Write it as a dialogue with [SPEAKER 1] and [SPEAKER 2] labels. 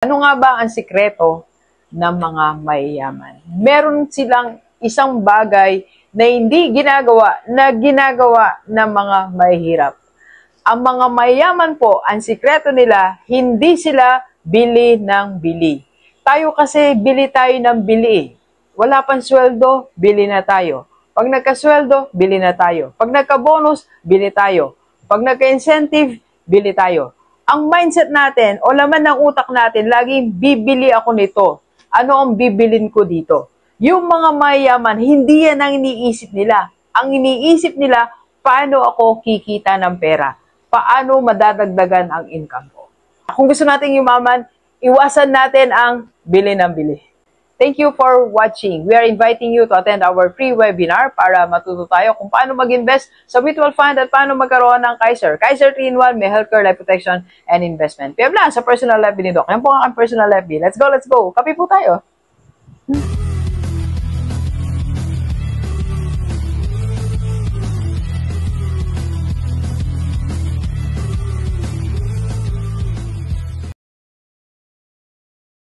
[SPEAKER 1] Ano nga ba ang sikreto ng mga mayayaman? Meron silang isang bagay na hindi ginagawa ng mga mahihirap. Ang mga mayayaman po, ang sikreto nila, hindi sila bili ng bili. Tayo kasi bili tayo ng bili. Wala pang sweldo, bili na tayo. Pag nagka-sweldo, bili na tayo. Pag nagka-bonus, bili tayo. Pag nagka-incentive, bili tayo. Ang mindset natin o laman ng utak natin, laging bibili ako nito. Ano ang bibilin ko dito? Yung mga mayayaman, hindi yan ang iniisip nila. Ang iniisip nila, paano ako kikita ng pera? Paano madadagdagan ang income ko? Kung gusto nating yumaman, iwasan natin ang bili ng bili. Thank you for watching. We are inviting you to attend our free webinar para matuto tayo kung paano mag-invest sa mutual fund at paano magkaroon ng Kaiser. Kaiser 3-in-1, may healthcare, life protection, and investment. PM lang sa personal life ni Doc. Yan po ang personal life. Let's go, let's go. Kape po tayo.